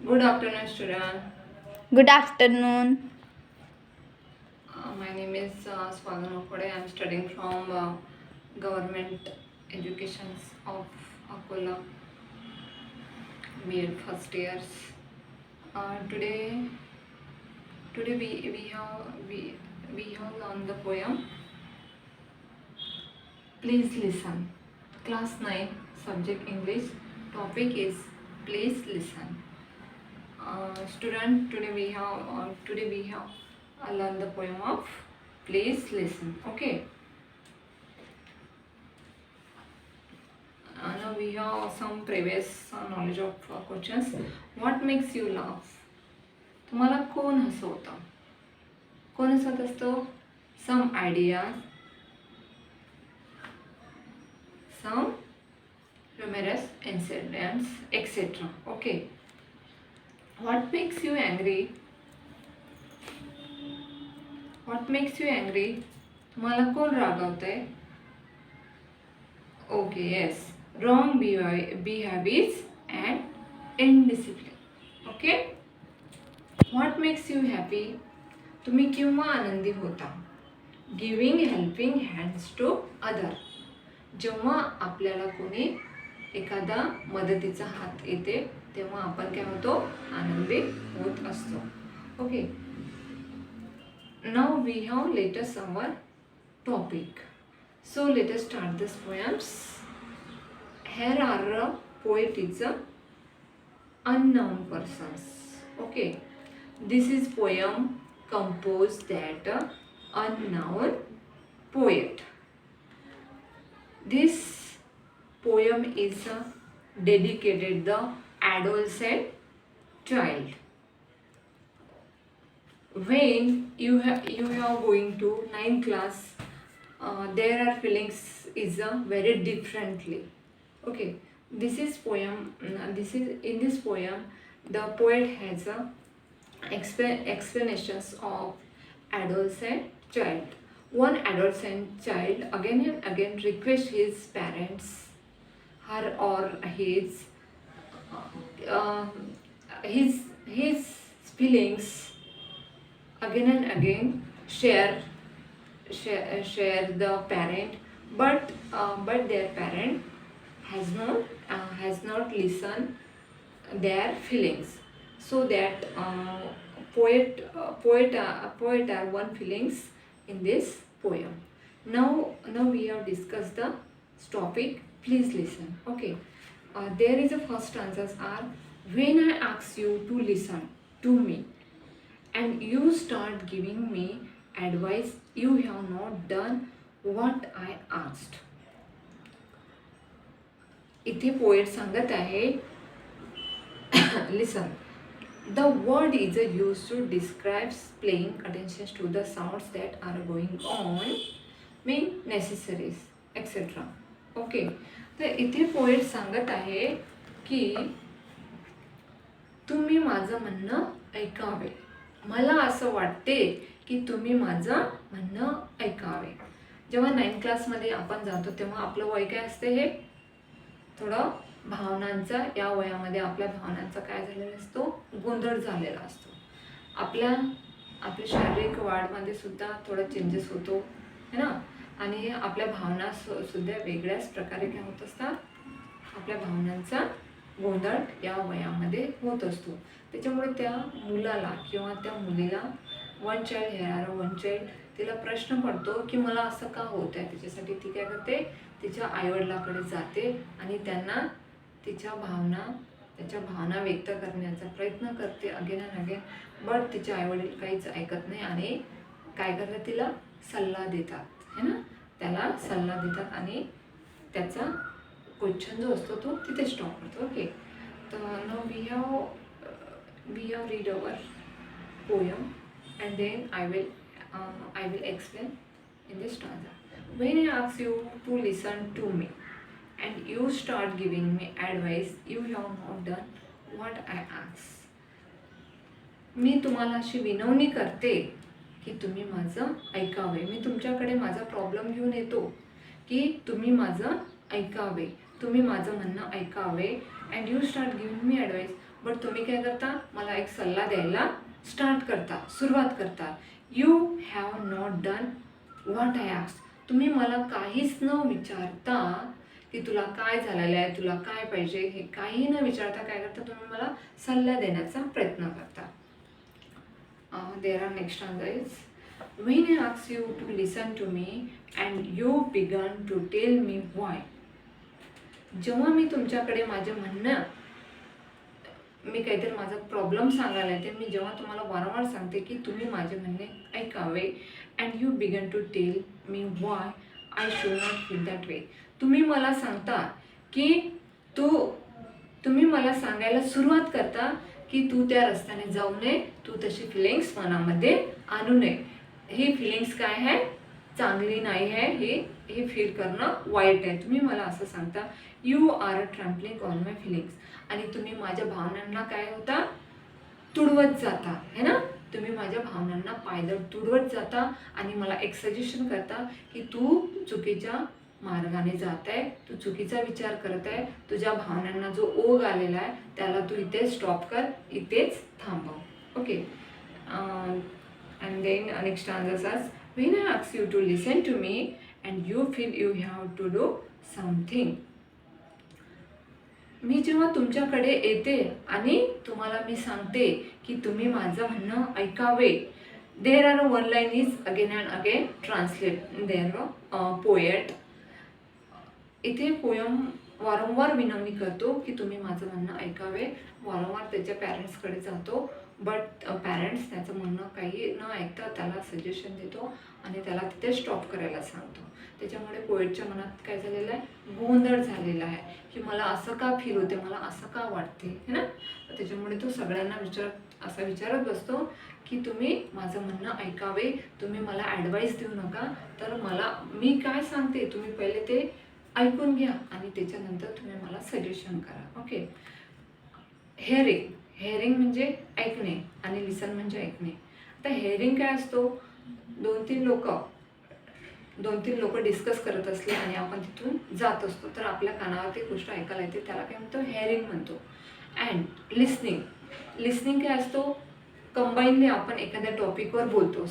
Good afternoon, student. Good afternoon. My name is Swagan Okode. I am studying from Government Educations of Akola, B.Ed first years. Today, we have learned the poem. Please listen. Class 9, subject English. Topic is please listen. Student, today we have learned the poem of please listen. Okay. Now we have some previous knowledge of questions. What makes you laugh? तुम्हाला कोण हसवतं? कोण हसवत असतो? Some ideas, some humorous incidents, etc. Okay. What makes you angry? What makes you angry? तुम्हाला कोण रागवतंय? Okay, yes. Wrong behaviors and indiscipline. Okay. What makes you happy? तुम्ही केव्हा आनंदी होता? Giving helping hands to other. जेव्हा आपल्याला कोणी एखादा मदतीचा हात येते तेव्हा आपण काय होतो? आनंदी होत असतो. Okay. Now we have latest our topic. So let us start this poems. Here are a poet is a unknown persons. Okay. This is poem composed that unknown poet. This poem is dedicated the adolescent child. When you are going to 9th class, there are feelings is very differently. Okay, this is poem. This is in this poem, the poet has explanations of adolescent child. One adolescent child again and again requests his parents, her or his feelings again and again share the parent, but their parent has not listened their feelings, so that poet are one feelings in this poem. Now we have discussed the topic. Please listen. Okay. There is a first answers are, when I ask you to listen to me and you start giving me advice, you have not done what I asked. इथे poet सांगत आहे, listen. The word is used to describe paying attention to the sounds that are going on, mean necessaries, etc. Okay. तर इथे poet सांगत आहे की तुम्ही माझं म्हणणं ऐकावे. मला असं वाटते की तुम्ही माझं म्हणणं ऐकावे. जेव्हा 9th क्लासमध्ये आपण जातो तेव्हा आपलं वय काय असते? हे थोडं भावनांचा, या वयामध्ये आपल्या भावनांचा काय झालेला असतो? गोंधळ झालेला असतो. आपल्या शारीरिक वाढमध्ये सुद्धा थोडा चेंजेस होतो है ना, आणि आपल्या भावना सुद्धा वेगळ्याच प्रकारे काय होत असतात? आपल्या भावनांचा गोंधळ या वयामध्ये होत असतो. त्याच्यामुळे त्या मुलाला किंवा त्या मुलीला वन चाइल्ड तिला प्रश्न पडतो की मला असं का होत आहे. त्याच्यासाठी ती काय करते? तिच्या आईवडिलाकडे जाते आणि त्यांना त्याच्या भावना व्यक्त करण्याचा प्रयत्न करते अगेन अँड अगेन, बट तिचे आईवडील काहीच ऐकत नाही आणि काय करतात? तिला सल्ला देतात है ना, त्याला सल्ला देतात आणि त्याचा क्वेश्चन जो असतो तो तिथे स्टॉप करतो. ओके. तर now we have read our poem and then I will explain in this stanza. When I ask you to listen to me and you start giving me advice, you have not done what I ask. मी तुम्हाला अशी विनवणी करते की तुम्ही माझं ऐकावे. मी तुमच्याकडे माझा प्रॉब्लेम घेऊन येतो की तुम्ही माझं ऐकावे. तुम्ही माझं म्हणणं ऐकावे and you start giving me advice. But तुम्ही काय करता, मला एक सल्ला द्यायला स्टार्ट करता, सुरुवात करता. You have not done what I asked. तुम्ही मला काहीच न विचारता की तुला काय झालेलं आहे, तुला काय पाहिजे, हे काही न विचारता काय करता, तुम्ही मला सल्ला देण्याचा प्रयत्न करता. There are next is when I ask you to listen to me and you began to tell me why. जेव्हा मी तुमच्याकडे माझे म्हणणं, मी काहीतरी माझा प्रॉब्लेम सांगायला येते, मी जेव्हा तुम्हाला वारंवार सांगते की तुम्ही माझे म्हणणे ऐकावे and you begin to tell me why I should not feel that way. तुम्ही मला सांगता की तुम्ही मला सांगायला सुरुवात करता की तू त्या रस्त्याने जाऊ नये, तू तशी फिलिंग्स मनामध्ये आणू नये. ही फिलिंग्स काय आहे, चांगली नाही आहे, हे फील करणं वाईट आहे. तुम्ही मला असं सांगता you are trampling on my feelings. आणि तुम्ही माझ्या भावनांना काय होता, तुडवत जाता है ना. तुम्ही माझ्या भावनांना पायदळ तुडवत जाता आणि मला एक सजेशन करता की तू चुकीच्या मार्गाने जात आहे, तू चुकीचा विचार करत आहे, तुझ्या भावनांना जो ओघ आलेला आहे त्याला तू इथेच स्टॉप कर, इथेच थांबव. Okay. And then next answer says, when I ask you to listen to me and you feel you have to do something. मी जेव्हा तुमच्याकडे येते आणि तुम्हाला मी सांगते की तुम्ही माझं म्हणणं ऐकावे. There are one line is again and again translate their poet. इथे पोयम वारंवार विनवणी करतो की तुम्ही माझं म्हणणं ऐकावे. वारंवार त्याच्या पॅरेंट्सकडे जातो, बट पॅरेंट्स त्याचं म्हणणं काही न ऐकता त्याला सजेशन देतो आणि त्याला तिथे स्टॉप करायला सांगतो. त्याच्यामुळे पोएटच्या मनात काय झालेलं आहे, गोंधळ झालेला आहे की मला असं का फील होते, मला असं का वाटते है ना. तर त्याच्यामुळे तो सगळ्यांना विचारत बसतो की तुम्ही माझं म्हणणं ऐकावे, तुम्ही मला ॲडवाईस देऊ नका, तर मी काय सांगते तुम्ही पहिले ते ऐकून घ्या आणि त्याच्यानंतर तुम्ही मला सजेशन करा. ओके. हेअरिंग म्हणजे ऐकणे आणि लिसन म्हणजे ऐकणे. आता हेअरिंग काय असतो, दोन तीन लोक डिस्कस करत असले आणि आपण तिथून जात असतो तर आपल्या कानावर ती गोष्ट ऐकायला येते, त्याला काय म्हणतो, हेअरिंग म्हणतो. अँड लिसनिंग काय असतो, कंबाईनली आपण एखाद्या टॉपिकवर बोलतो.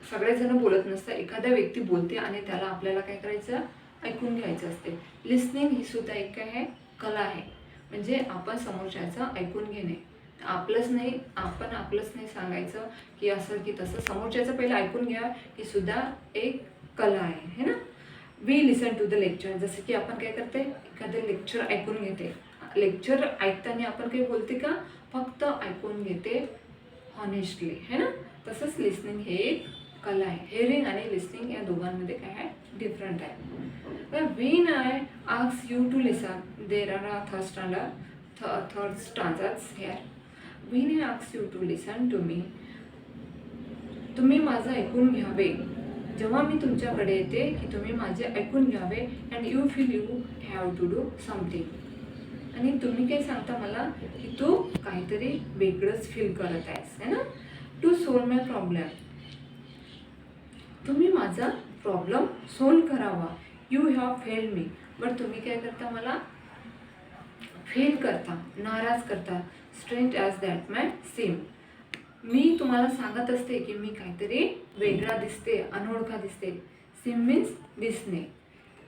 सगळेजण बोलत नसतात, एखाद्या व्यक्ती बोलते आणि त्याला आपल्याला काय करायचं, ऐकून घ्यायचं असते. लिसनिंग ही सुद्धा एक काय आहे, कला आहे. म्हणजे आपण समोरच्याचं ऐकून घेणे, आपलंच नाही सांगायचं की असं की तसं, समोरच्याचं पहिलं ऐकून घ्या ही सुद्धा एक कला आहे है ना. We listen to the lecture. जसं की आपण काय करते, एखादं लेक्चर ऐकून घेते. लेक्चर ऐकताना आपण काही बोलते का, फक्त ऐकून घेते हॉनेस्टली है ना. तसंच लिसनिंग हे एक कला आहे. हिअरिंग आणि लिसनिंग या दोघांमध्ये काय आहे, डिफरंट आहे. When I ask you to listen, there are third stanzas here. When I ask you to listen to me, तुम्ही माझं ऐकून घ्यावे. जेव्हा मी तुमच्याकडे येते की तुम्ही माझे ऐकून घ्यावे and you feel you have to do something. आणि तुम्ही काय सांगता मला की तू काहीतरी वेगळंच फील करत आहेस है ना. To solve my problem. तुम्ही माझा प्रॉब्लेम सोल्व करावा. You have failed me. But तुम्ही काय करता, मला फेल करता, नाराज करता. Strange as that may seem. मी तुम्हाला सांगत असते की मी काहीतरी वेगळा दिसते, अनोळखा दिसते. सीम मीन्स दिसणे.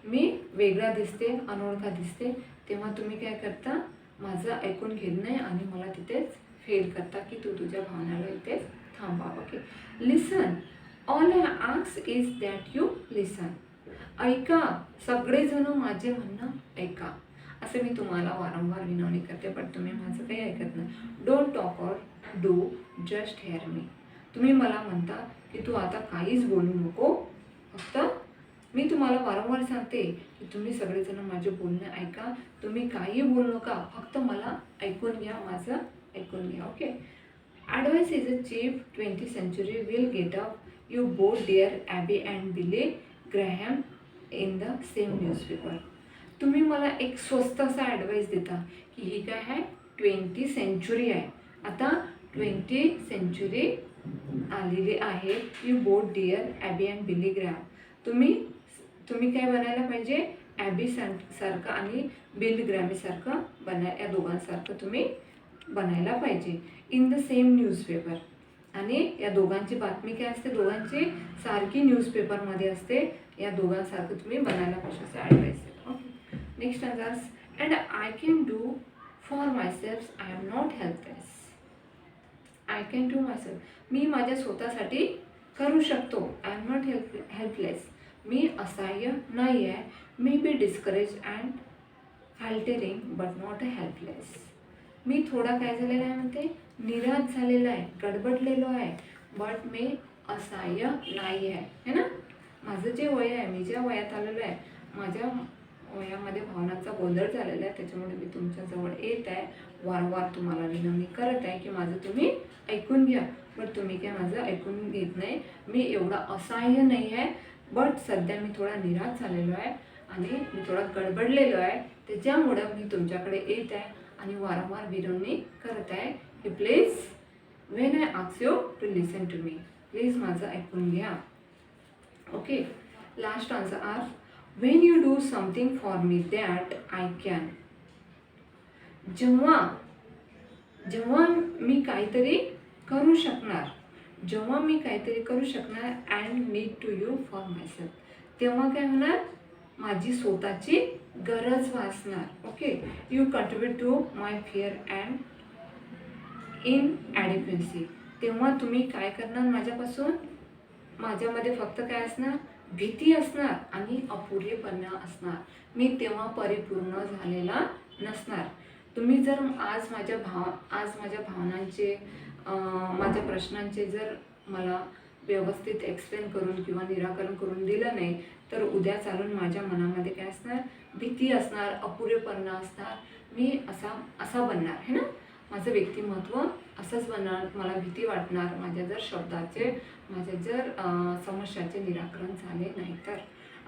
मी वेगळा दिसते, अनोळखा दिसते, तेव्हा तुम्ही काय करता, माझं ऐकून घेत नाही आणि मला तिथेच फेल करता की तू तुझ्या भावनाला इथेच थांबा. Okay. Listen. All I ask is that you listen. ऐका, सगळेजण माझे म्हणणं ऐका. असं मी तुम्हाला वारंवार विनवणी करते, बट तुम्ही माझं काही ऐकत नाही. Don't talk or do, just hear me. तुम्ही मला म्हणता की तू आता काहीच बोलू नको, फक्त मी तुम्हाला वारंवार सांगते की तुम्ही सगळेजण माझे बोलणं ऐका. तुम्ही काही बोलू नका, फक्त मला ऐकून घ्या, माझं ऐकून घ्या. Okay. Advice is a cheap 20th century will get up. You both dear Abby and Billy Graham in the same newspaper. तुम्ही मला एक स्वस्त असा ॲडवाईस देता की ही काय आहे, 20th century आहे. आता 20th century आलेली आहे. You both dear Abby and Billy Graham. तुम्ही काय बनायला पाहिजे, ॲबी सारखं आणि बिल ग्रॅमीसारखं या दोघांसारखं तुम्ही बनायला पाहिजे इन द सेम न्यूजपेपर. आणि या दोघांची बातमी काय असते, दोघांची सारखी न्यूजपेपरमध्ये असते, या दोघांसारखं तुम्ही बनायला पाहिजे असं ॲडवाईस आहे. Okay, next answers. And I can do for myself, I am not helpless. I can do myself, मी माझ्या स्वतःसाठी करू शकतो. आय एम नॉट हेल्पलेस, मी असहाय्य नाही आहे. May be discouraged and faltering but not helpless. मी थोडा काय झालेला आहे म्हणते, निराश झालेला आहे, गडबडलेलो आहे, बट मी असहाय्य नाही आहे, है ना. माझं जे वय आहे, मी ज्या वयात आलेलो आहे, माझ्या वयामध्ये भावनांचा गोंधळ झालेला आहे, त्याच्यामुळे मी तुमच्याजवळ येत आहे, वारंवार तुम्हाला विनवणी करत आहे की माझं तुम्ही ऐकून घ्या. बट तुम्ही काय माझं ऐकून घेत नाही. मी एवढा असहाय्य नाही आहे, बट सध्या मी थोडा निराश झालेलो आहे आणि मी थोडा गडबडलेलो आहे, त्याच्यामुळं मी तुमच्याकडे येत आहे आणि वारंवार विनवणी करत आहे की please when I ask you to listen to me, please माझं ऐकून घ्या. Okay, last answer are when you do something for me that I can. जेव्हा मी काहीतरी करू शकणार, जेव्हा मी काहीतरी करू शकणार and need to you for myself, तेव्हा काय होणार, माझी स्वतःची गरज भासणार. Okay, you contribute to my fear and inadequacy. तेव्हा तुम्ही काय करणार, माझ्यामध्ये फक्त काय असणार, भीती असणार आणि अपुरेपणा असणार. मी तेव्हा परिपूर्ण झालेला नसणार. तुम्ही जर आज माझ्या भावनांचे, माझ्या प्रश्नांचे जर मला व्यवस्थित एक्सप्लेन करून किंवा निराकरण करून दिलं नाही, तर उद्या चालून माझ्या मनामध्ये काय असणार, भीती असणार, अपुरेपणा असणार. मी असा बनणार है ना, माझं व्यक्तिमत्व असंच बनणार. मला भीती वाटणार माझ्या जर समस्याचे निराकरण झाले नाही तर.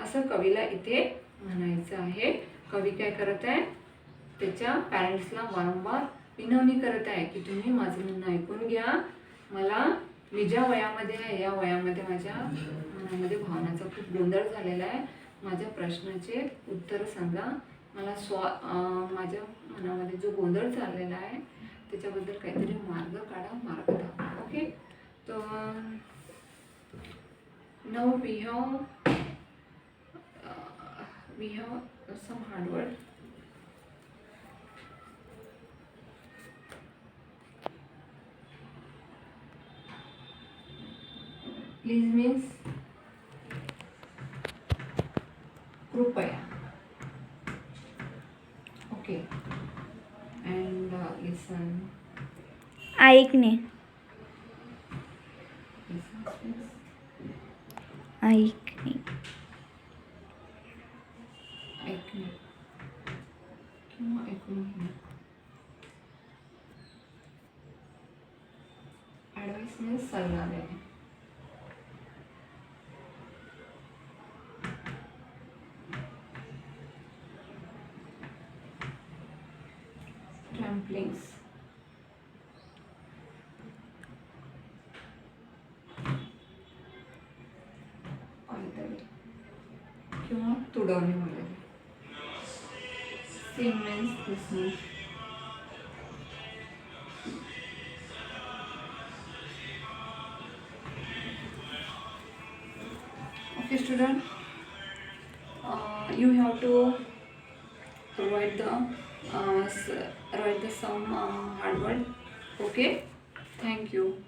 असं कवीला इथे म्हणायचं आहे. कवी काय करत आहे, त्याच्या पॅरेंट्सला वारंवार विनवणी करत आहे की तुम्ही माझं म्हणणं ऐकून घ्या. मी ज्या वयामध्ये आहे, या वयामध्ये माझ्या मनामध्ये भावनाचा खूप गोंधळ झालेला आहे. माझ्या प्रश्नाचे उत्तर सांगा. मला माझ्या मनामध्ये जो गोंधळ चाललेला आहे त्याच्याबद्दल काहीतरी मार्ग दाखवा. ओके, तर now we have some hard word. Please means कृपया. Okay, and listen. ऐकणे. ऐकणे. ऐकणे किंवा ऐकून घेणे. ॲडवाइस मीन्स सल्ला देणे. ट्रॅम्पलिंग्स. किंवा तुडवणे वगैरे. Sing means listening. Okay, student, you have to write the some hard word. Okay, thank you.